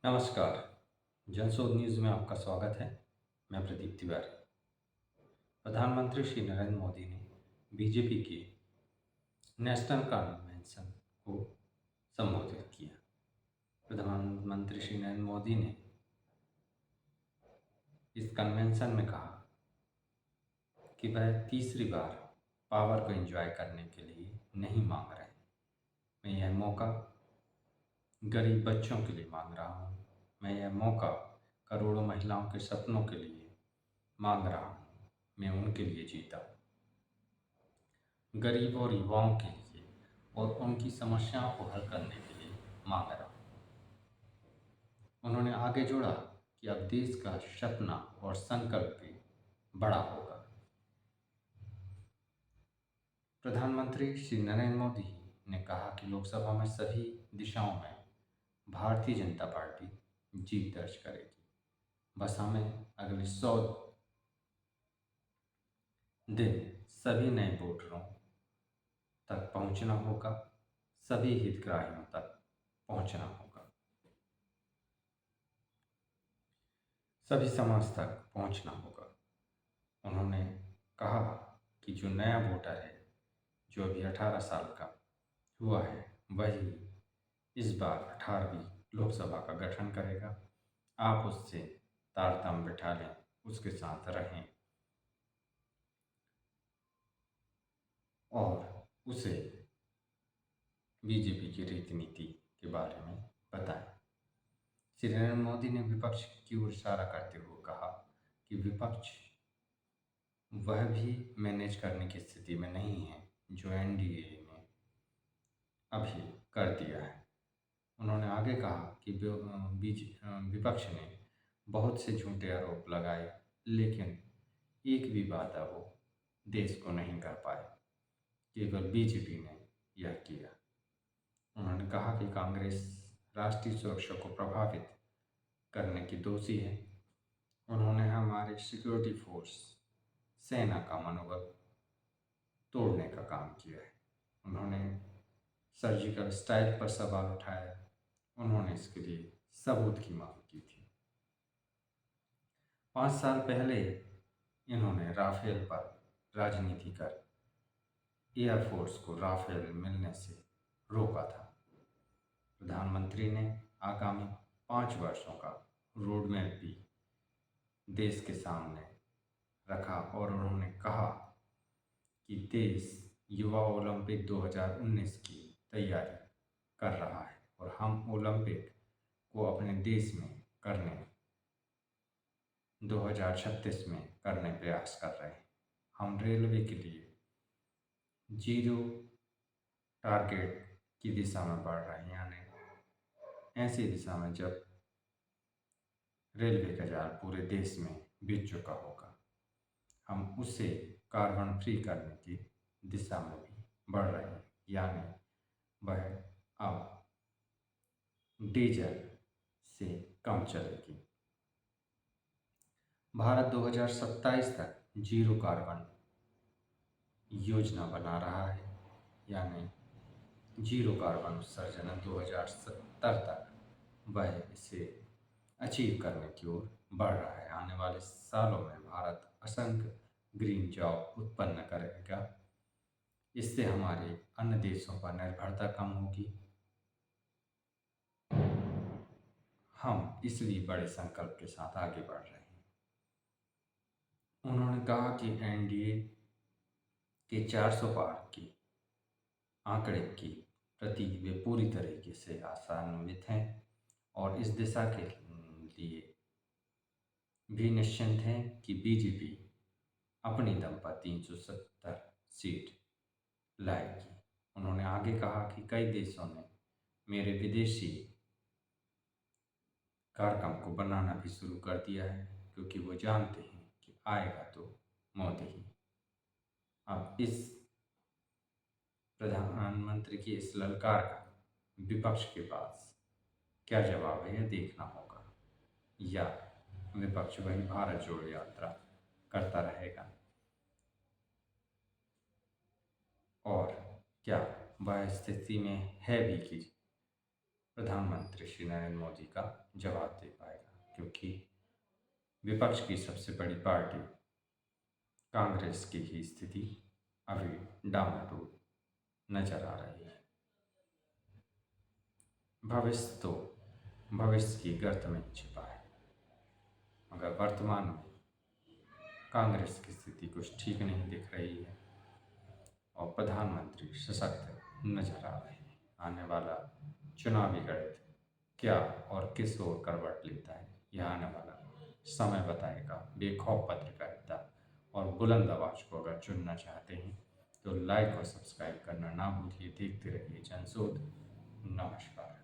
नमस्कार। जनशोध न्यूज़ में आपका स्वागत है। मैं प्रदीप तिवारी। प्रधानमंत्री श्री नरेंद्र मोदी ने बीजेपी के नेशनल कन्वेंशन को संबोधित किया। प्रधानमंत्री श्री नरेंद्र मोदी ने इस कन्वेंशन में कहा कि वह तीसरी बार पावर को एंजॉय करने के लिए नहीं मांग रहे। मैं यह मौका गरीब बच्चों के लिए मांग रहा हूँ। मैं यह मौका करोड़ों महिलाओं के सपनों के लिए मांग रहा हूँ। मैं उनके लिए जीता, गरीब और युवाओं के लिए और उनकी समस्याओं को हल करने के लिए मांग रहा हूँ। उन्होंने आगे जोड़ा कि अब देश का सपना और संकल्प भी बड़ा होगा। प्रधानमंत्री श्री नरेंद्र मोदी ने कहा कि लोकसभा में सभी दिशाओं में भारतीय जनता पार्टी जीत दर्ज करेगी। बस हमें अगले 100 दिन सभी नए वोटरों तक पहुंचना होगा, सभी हितग्राहियों तक पहुंचना होगा, सभी समाज तक पहुंचना होगा। उन्होंने कहा कि जो नया वोटर है, जो अभी 18 साल का हुआ है, वही इस बार 18वीं लोकसभा का गठन करेगा। आप उससे तारतम्य बिठा लें, उसके साथ रहें और उसे बीजेपी की रीति नीति के बारे में बताएं। श्री नरेंद्र मोदी ने विपक्ष की ओर इशारा करते हुए कहा कि विपक्ष वह भी मैनेज करने की स्थिति में नहीं है जो एनडीए ने अभी कर दिया है। उन्होंने आगे कहा कि विपक्ष ने बहुत से झूठे आरोप लगाए, लेकिन एक भी वादा वो देश को नहीं कर पाए। केवल बीजेपी ने यह किया। उन्होंने कहा कि कांग्रेस राष्ट्रीय सुरक्षा को प्रभावित करने की दोषी है। उन्होंने हमारे सिक्योरिटी फोर्स सेना का मनोबल तोड़ने का काम किया है। उन्होंने सर्जिकल स्ट्राइक पर सवाल उठाया। उन्होंने इसके लिए सबूत की मांग की थी। 5 साल पहले इन्होंने राफेल पर राजनीति कर एयरफोर्स को राफेल मिलने से रोका था। प्रधानमंत्री ने आगामी 5 वर्षों का रोड मैप भी देश के सामने रखा और उन्होंने कहा कि देश युवा ओलंपिक 2019 की तैयारी कर रहा है और हम ओलंपिक को अपने देश में करने 2036 में करने प्रयास कर रहे हैं। हम रेलवे के लिए जीरो टारगेट की दिशा में बढ़ रहे हैं, यानी ऐसी दिशा में जब रेलवे का जाल पूरे देश में बिछ चुका होगा, हम उसे कार्बन फ्री करने की दिशा में भी बढ़ रहे हैं, यानी वह अब डीजल से कम चलेगी। भारत 2027 तक जीरो कार्बन योजना बना रहा है, यानी जीरो कार्बन उत्सर्जन 2070 तक वह इसे अचीव करने की ओर बढ़ रहा है। आने वाले सालों में भारत असंख्य ग्रीन जॉब उत्पन्न करेगा। इससे हमारे अन्य देशों पर निर्भरता कम होगी। हम इसलिए बड़े संकल्प के साथ आगे बढ़ रहे हैं। उन्होंने कहा कि एनडीए के 400 पार के आंकड़े की प्रति वे पूरी तरीके से आशान्वित हैं और इस दिशा के लिए भी निश्चिंत हैं कि बीजेपी अपनी दम पर 370 सीट लाएगी। उन्होंने आगे कहा कि कई देशों ने मेरे विदेशी कार्यक्रम को बनाना भी शुरू कर दिया है, क्योंकि वो जानते हैं कि आएगा तो मोदी ही। अब इस प्रधानमंत्री की इस ललकार का विपक्ष के पास क्या जवाब है, यह देखना होगा, या विपक्ष वही भारत जोड़ो यात्रा करता रहेगा और क्या वह स्थिति में है भी कि प्रधानमंत्री श्री नरेंद्र मोदी का जवाब दे पाएगा, क्योंकि विपक्ष की सबसे बड़ी पार्टी कांग्रेस की ही स्थिति अभी डामाडोल नजर आ रही है। भविष्य तो भविष्य की गर्त में छिपा है, मगर वर्तमान में कांग्रेस की स्थिति कुछ ठीक नहीं दिख रही है और प्रधानमंत्री सशक्त नजर आ रहे हैं। आने वाला चुनावी गणित क्या और किस ओर करवट लेता है, यह आने वाला समय बताएगा। बेखौफ पत्रकारिता और बुलंद आवाज को अगर चुनना चाहते हैं तो लाइक और सब्सक्राइब करना ना भूलिए। देखते रहिए जनशोध। नमस्कार।